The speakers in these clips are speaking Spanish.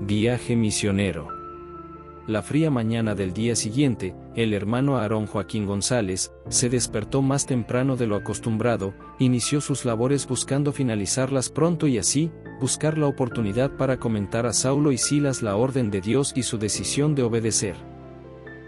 Viaje misionero. La fría mañana del día siguiente, el hermano Aarón Joaquín González se despertó más temprano de lo acostumbrado, inició sus labores buscando finalizarlas pronto y así, buscar la oportunidad para comentar a Saulo y Silas la orden de Dios y su decisión de obedecer.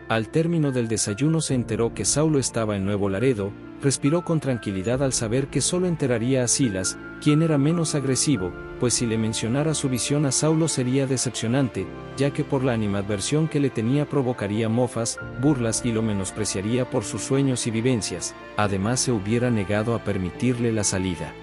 Al término del desayuno se enteró que Saulo estaba en Nuevo Laredo, respiró con tranquilidad al saber que solo enteraría a Silas, quien era menos agresivo, pues si le mencionara su visión a Saulo sería decepcionante, ya que por la animadversión que le tenía provocaría mofas, burlas y lo menospreciaría por sus sueños y vivencias, además se hubiera negado a permitirle la salida.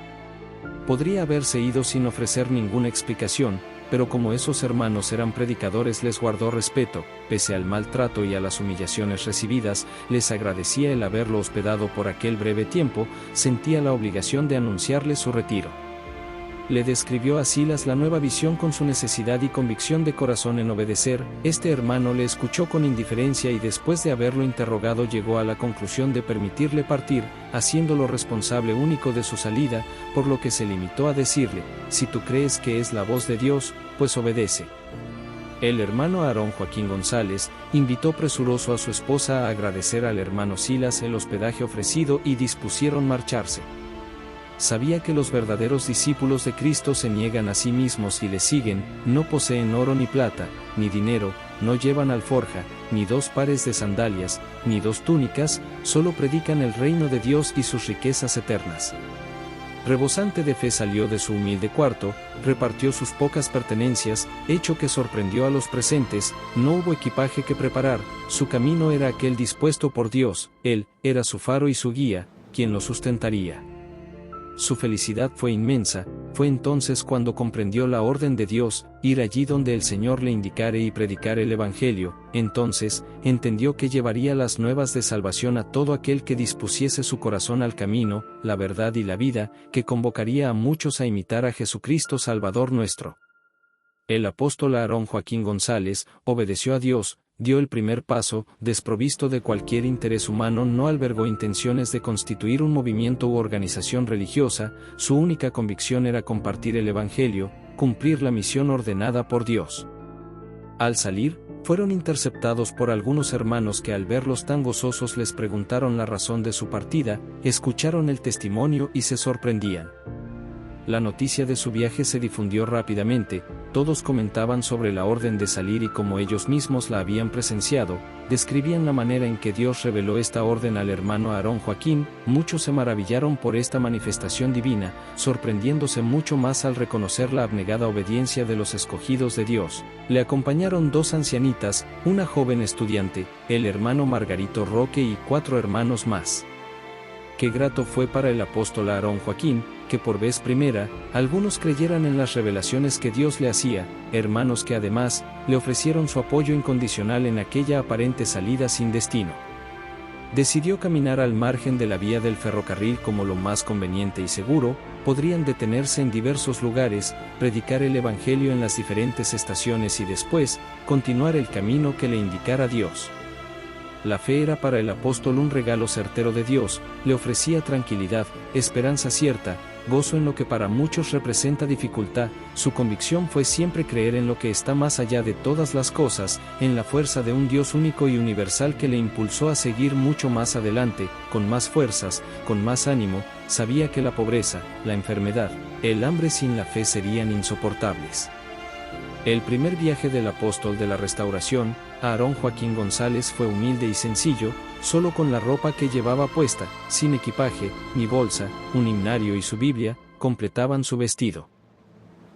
Podría haberse ido sin ofrecer ninguna explicación, pero como esos hermanos eran predicadores les guardó respeto, pese al maltrato y a las humillaciones recibidas, les agradecía el haberlo hospedado por aquel breve tiempo, sentía la obligación de anunciarle su retiro. Le describió a Silas la nueva visión con su necesidad y convicción de corazón en obedecer. Este hermano le escuchó con indiferencia y después de haberlo interrogado llegó a la conclusión de permitirle partir, haciéndolo responsable único de su salida, por lo que se limitó a decirle: si tú crees que es la voz de Dios, pues obedece. El hermano Aarón Joaquín González invitó presuroso a su esposa a agradecer al hermano Silas el hospedaje ofrecido y dispusieron marcharse. Sabía que los verdaderos discípulos de Cristo se niegan a sí mismos y le siguen, no poseen oro ni plata, ni dinero, no llevan alforja, ni 2 pares de sandalias, ni 2 túnicas, solo predican el reino de Dios y sus riquezas eternas. Rebosante de fe salió de su humilde cuarto, repartió sus pocas pertenencias, hecho que sorprendió a los presentes. No hubo equipaje que preparar, su camino era aquel dispuesto por Dios, Él era su faro y su guía, quien lo sustentaría. Su felicidad fue inmensa, fue entonces cuando comprendió la orden de Dios, ir allí donde el Señor le indicare y predicar el Evangelio. Entonces, entendió que llevaría las nuevas de salvación a todo aquel que dispusiese su corazón al camino, la verdad y la vida, que convocaría a muchos a imitar a Jesucristo Salvador nuestro. El apóstol Aarón Joaquín González obedeció a Dios, dio el primer paso, desprovisto de cualquier interés humano, no albergó intenciones de constituir un movimiento u organización religiosa, su única convicción era compartir el Evangelio, cumplir la misión ordenada por Dios. Al salir, fueron interceptados por algunos hermanos que al verlos tan gozosos les preguntaron la razón de su partida, escucharon el testimonio y se sorprendían. La noticia de su viaje se difundió rápidamente, todos comentaban sobre la orden de salir y como ellos mismos la habían presenciado, describían la manera en que Dios reveló esta orden al hermano Aarón Joaquín. Muchos se maravillaron por esta manifestación divina, sorprendiéndose mucho más al reconocer la abnegada obediencia de los escogidos de Dios. Le acompañaron 2 ancianitas, una joven estudiante, el hermano Margarito Roque y 4 hermanos más. Qué grato fue para el apóstol Aarón Joaquín, que por vez primera, algunos creyeran en las revelaciones que Dios le hacía, hermanos que además, le ofrecieron su apoyo incondicional en aquella aparente salida sin destino. Decidió caminar al margen de la vía del ferrocarril como lo más conveniente y seguro, podrían detenerse en diversos lugares, predicar el Evangelio en las diferentes estaciones y después, continuar el camino que le indicara Dios. La fe era para el apóstol un regalo certero de Dios, le ofrecía tranquilidad, esperanza cierta, gozo en lo que para muchos representa dificultad. Su convicción fue siempre creer en lo que está más allá de todas las cosas, en la fuerza de un Dios único y universal que le impulsó a seguir mucho más adelante, con más fuerzas, con más ánimo. Sabía que la pobreza, la enfermedad, el hambre sin la fe serían insoportables. El primer viaje del apóstol de la Restauración, Aarón Joaquín González, fue humilde y sencillo, solo con la ropa que llevaba puesta, sin equipaje, ni bolsa, un himnario y su Biblia, completaban su vestido.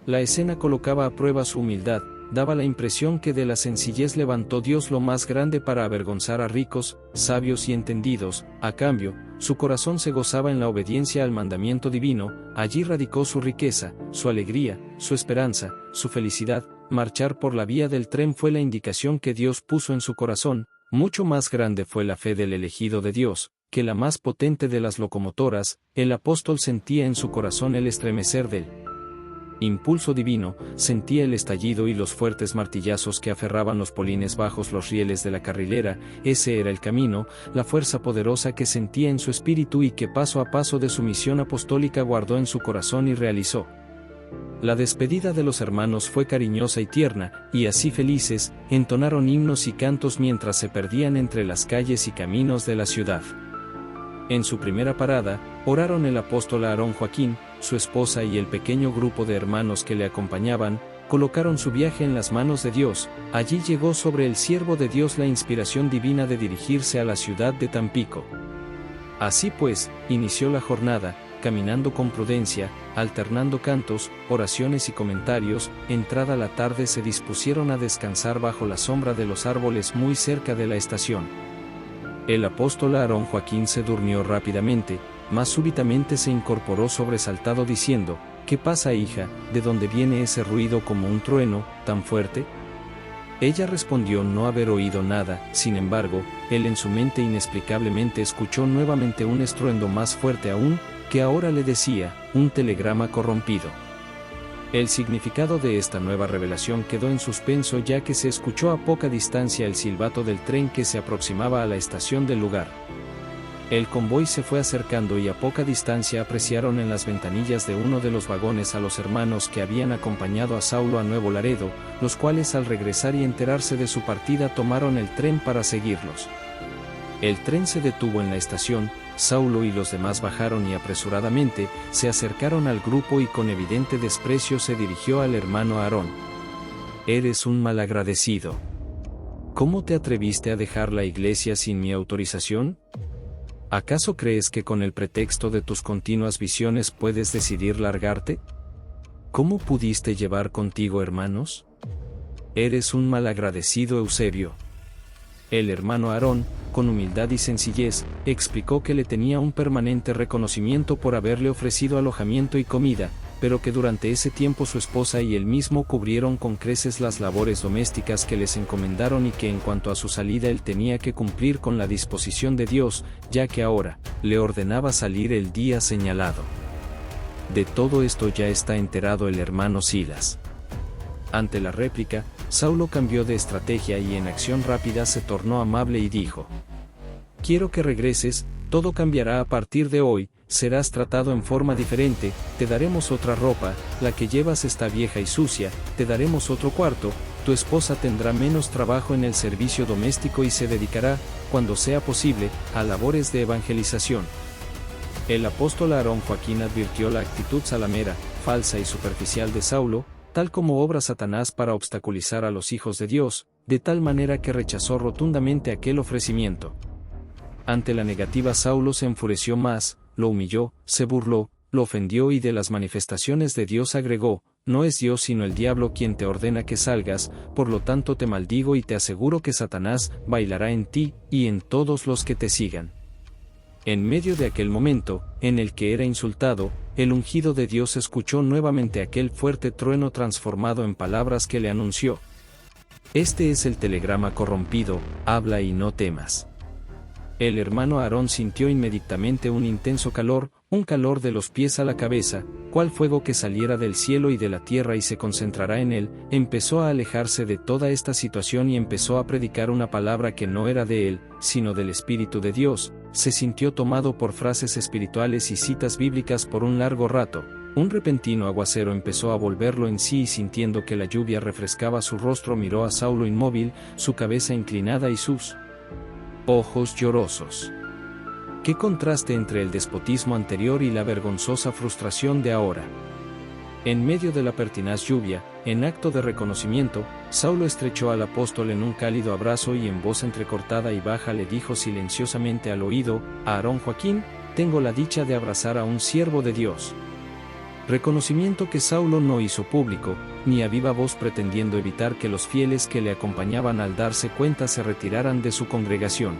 La escena colocaba a prueba su humildad, daba la impresión que de la sencillez levantó Dios lo más grande para avergonzar a ricos, sabios y entendidos. A cambio, su corazón se gozaba en la obediencia al mandamiento divino, allí radicó su riqueza, su alegría, su esperanza, su felicidad. Marchar por la vía del tren fue la indicación que Dios puso en su corazón. Mucho más grande fue la fe del elegido de Dios, que la más potente de las locomotoras. El apóstol sentía en su corazón el estremecer del impulso divino, sentía el estallido y los fuertes martillazos que aferraban los polines bajos los rieles de la carrilera. Ese era el camino, la fuerza poderosa que sentía en su espíritu y que paso a paso de su misión apostólica guardó en su corazón y realizó. La despedida de los hermanos fue cariñosa y tierna, y así felices, entonaron himnos y cantos mientras se perdían entre las calles y caminos de la ciudad. En su primera parada, oraron el apóstol Aarón Joaquín, su esposa y el pequeño grupo de hermanos que le acompañaban, colocaron su viaje en las manos de Dios. Allí llegó sobre el siervo de Dios la inspiración divina de dirigirse a la ciudad de Tampico. Así pues, inició la jornada, caminando con prudencia, alternando cantos, oraciones y comentarios. Entrada la tarde se dispusieron a descansar bajo la sombra de los árboles muy cerca de la estación. El apóstol Aarón Joaquín se durmió rápidamente, mas súbitamente se incorporó sobresaltado diciendo: «¿Qué pasa, hija? ¿De dónde viene ese ruido como un trueno, tan fuerte?». Ella respondió no haber oído nada. Sin embargo, él en su mente inexplicablemente escuchó nuevamente un estruendo más fuerte aún, que ahora le decía: «Un telegrama corrompido». El significado de esta nueva revelación quedó en suspenso, ya que se escuchó a poca distancia el silbato del tren que se aproximaba a la estación del lugar. El convoy se fue acercando y a poca distancia apreciaron en las ventanillas de uno de los vagones a los hermanos que habían acompañado a Saulo a Nuevo Laredo, los cuales al regresar y enterarse de su partida tomaron el tren para seguirlos. El tren se detuvo en la estación. Saulo y los demás bajaron y apresuradamente se acercaron al grupo y con evidente desprecio se dirigió al hermano Aarón. «Eres un malagradecido. ¿Cómo te atreviste a dejar la iglesia sin mi autorización? ¿Acaso crees que con el pretexto de tus continuas visiones puedes decidir largarte? ¿Cómo pudiste llevar contigo hermanos? Eres un malagradecido, Eusebio». El hermano Aarón, con humildad y sencillez, explicó que le tenía un permanente reconocimiento por haberle ofrecido alojamiento y comida, pero que durante ese tiempo su esposa y él mismo cubrieron con creces las labores domésticas que les encomendaron y que en cuanto a su salida él tenía que cumplir con la disposición de Dios, ya que ahora le ordenaba salir el día señalado. De todo esto ya está enterado el hermano Silas. Ante la réplica, Saulo cambió de estrategia y en acción rápida se tornó amable y dijo: «Quiero que regreses, todo cambiará a partir de hoy, serás tratado en forma diferente, te daremos otra ropa, la que llevas está vieja y sucia, te daremos otro cuarto, tu esposa tendrá menos trabajo en el servicio doméstico y se dedicará, cuando sea posible, a labores de evangelización». El apóstol Aarón Joaquín advirtió la actitud salamera, falsa y superficial de Saulo, tal como obra Satanás para obstaculizar a los hijos de Dios, de tal manera que rechazó rotundamente aquel ofrecimiento. Ante la negativa Saulo se enfureció más, lo humilló, se burló, lo ofendió y de las manifestaciones de Dios agregó: «No es Dios sino el diablo quien te ordena que salgas, por lo tanto te maldigo y te aseguro que Satanás bailará en ti y en todos los que te sigan». En medio de aquel momento, en el que era insultado, el ungido de Dios escuchó nuevamente aquel fuerte trueno transformado en palabras que le anunció: «Este es el telegrama corrompido, habla y no temas». El hermano Aarón sintió inmediatamente un intenso calor, un calor de los pies a la cabeza, cual fuego que saliera del cielo y de la tierra y se concentrará en él. Empezó a alejarse de toda esta situación y empezó a predicar una palabra que no era de él, sino del Espíritu de Dios. Se sintió tomado por frases espirituales y citas bíblicas por un largo rato. Un repentino aguacero empezó a volverlo en sí y sintiendo que la lluvia refrescaba su rostro miró a Saulo inmóvil, su cabeza inclinada y sus ojos llorosos. Qué contraste entre el despotismo anterior y la vergonzosa frustración de ahora. En medio de la pertinaz lluvia, en acto de reconocimiento, Saulo estrechó al apóstol en un cálido abrazo y en voz entrecortada y baja le dijo silenciosamente al oído: «Aarón Joaquín, tengo la dicha de abrazar a un siervo de Dios». Reconocimiento que Saulo no hizo público, ni a viva voz pretendiendo evitar que los fieles que le acompañaban al darse cuenta se retiraran de su congregación.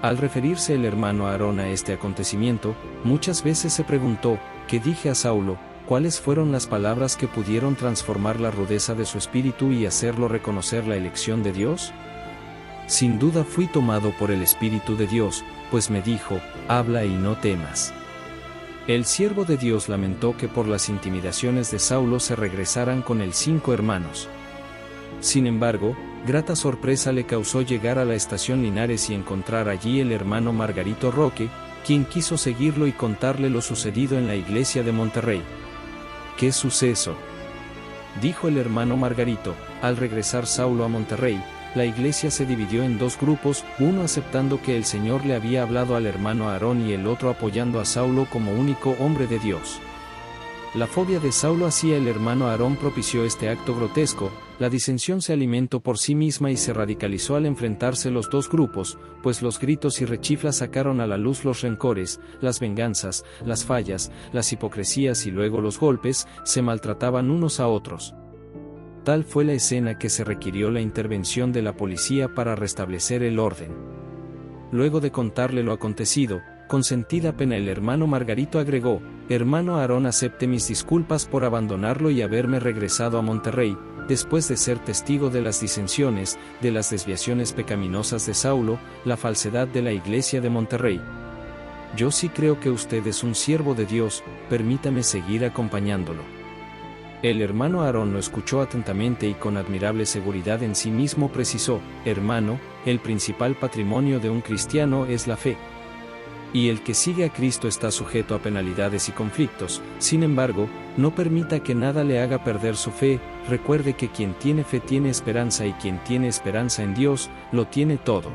Al referirse el hermano Aarón a este acontecimiento, muchas veces se preguntó: «¿Qué dije a Saulo? ¿Cuáles fueron las palabras que pudieron transformar la rudeza de su espíritu y hacerlo reconocer la elección de Dios? Sin duda fui tomado por el Espíritu de Dios, pues me dijo: habla y no temas». El siervo de Dios lamentó que por las intimidaciones de Saulo se regresaran con él 5 hermanos. Sin embargo, grata sorpresa le causó llegar a la estación Linares y encontrar allí el hermano Margarito Roque, quien quiso seguirlo y contarle lo sucedido en la iglesia de Monterrey. ¿Qué suceso?, dijo el hermano Margarito. Al regresar Saulo a Monterrey, la iglesia se dividió en dos grupos, uno aceptando que el Señor le había hablado al hermano Aarón y el otro apoyando a Saulo como único hombre de Dios. La fobia de Saulo hacia el hermano Aarón propició este acto grotesco. La disensión se alimentó por sí misma y se radicalizó al enfrentarse los dos grupos, pues los gritos y rechiflas sacaron a la luz los rencores, las venganzas, las fallas, las hipocresías y luego los golpes. Se maltrataban unos a otros. Tal fue la escena que se requirió la intervención de la policía para restablecer el orden. Luego de contarle lo acontecido, con sentida pena el hermano Margarito agregó: «Hermano Aarón, acepte mis disculpas por abandonarlo y haberme regresado a Monterrey, después de ser testigo de las disensiones, de las desviaciones pecaminosas de Saulo, la falsedad de la iglesia de Monterrey. Yo sí creo que usted es un siervo de Dios, permítame seguir acompañándolo». El hermano Aarón lo escuchó atentamente y con admirable seguridad en sí mismo precisó: «Hermano, el principal patrimonio de un cristiano es la fe. Y el que sigue a Cristo está sujeto a penalidades y conflictos. Sin embargo, no permita que nada le haga perder su fe. Recuerde que quien tiene fe tiene esperanza y quien tiene esperanza en Dios, lo tiene todo».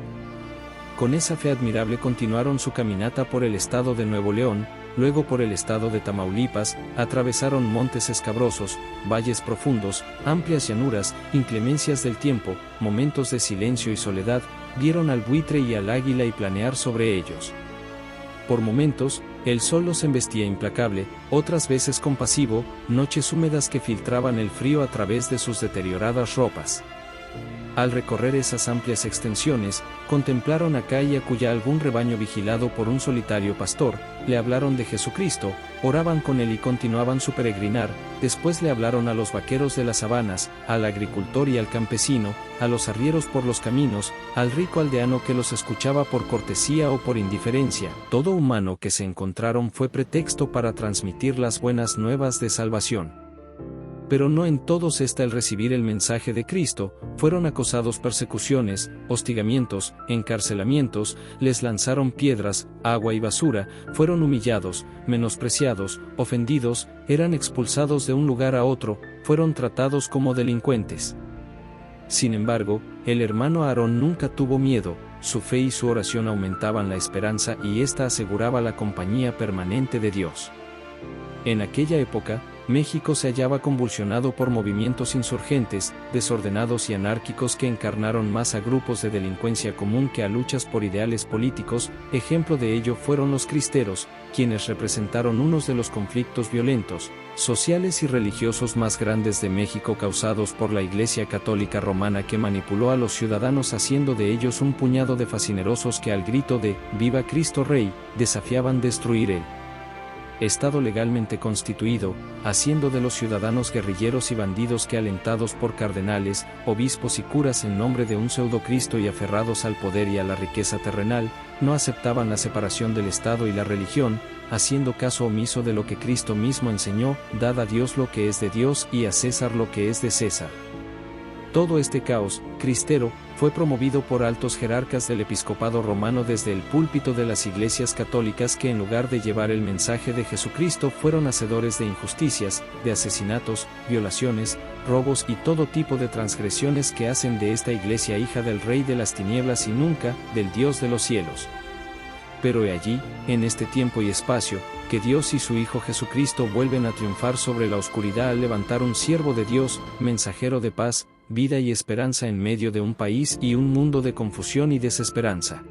Con esa fe admirable continuaron su caminata por el estado de Nuevo León, luego por el estado de Tamaulipas, atravesaron montes escabrosos, valles profundos, amplias llanuras, inclemencias del tiempo, momentos de silencio y soledad, vieron al buitre y al águila y planear sobre ellos. Por momentos, el sol los embestía implacable, otras veces compasivo, noches húmedas que filtraban el frío a través de sus deterioradas ropas. Al recorrer esas amplias extensiones, contemplaron acá y acullá algún rebaño vigilado por un solitario pastor, le hablaron de Jesucristo, oraban con él y continuaban su peregrinar. Después le hablaron a los vaqueros de las sabanas, al agricultor y al campesino, a los arrieros por los caminos, al rico aldeano que los escuchaba por cortesía o por indiferencia. Todo humano que se encontraron fue pretexto para transmitir las buenas nuevas de salvación. Pero no en todos está el recibir el mensaje de Cristo. Fueron acosados, persecuciones, hostigamientos, encarcelamientos, les lanzaron piedras, agua y basura, fueron humillados, menospreciados, ofendidos, eran expulsados de un lugar a otro, fueron tratados como delincuentes. Sin embargo, el hermano Aarón nunca tuvo miedo, su fe y su oración aumentaban la esperanza y ésta aseguraba la compañía permanente de Dios. En aquella época, México se hallaba convulsionado por movimientos insurgentes, desordenados y anárquicos que encarnaron más a grupos de delincuencia común que a luchas por ideales políticos. Ejemplo de ello fueron los cristeros, quienes representaron unos de los conflictos violentos, sociales y religiosos más grandes de México causados por la Iglesia Católica Romana, que manipuló a los ciudadanos haciendo de ellos un puñado de facinerosos que al grito de «¡Viva Cristo Rey!» desafiaban destruir el Estado legalmente constituido, haciendo de los ciudadanos guerrilleros y bandidos que, alentados por cardenales, obispos y curas en nombre de un pseudo-Cristo y aferrados al poder y a la riqueza terrenal, no aceptaban la separación del Estado y la religión, haciendo caso omiso de lo que Cristo mismo enseñó: «Dad a Dios lo que es de Dios y a César lo que es de César». Todo este caos cristero fue promovido por altos jerarcas del episcopado romano desde el púlpito de las iglesias católicas, que en lugar de llevar el mensaje de Jesucristo fueron hacedores de injusticias, de asesinatos, violaciones, robos y todo tipo de transgresiones que hacen de esta iglesia hija del rey de las tinieblas y nunca del Dios de los cielos. Pero he allí, en este tiempo y espacio, que Dios y su Hijo Jesucristo vuelven a triunfar sobre la oscuridad al levantar un siervo de Dios, mensajero de paz, vida y esperanza en medio de un país y un mundo de confusión y desesperanza.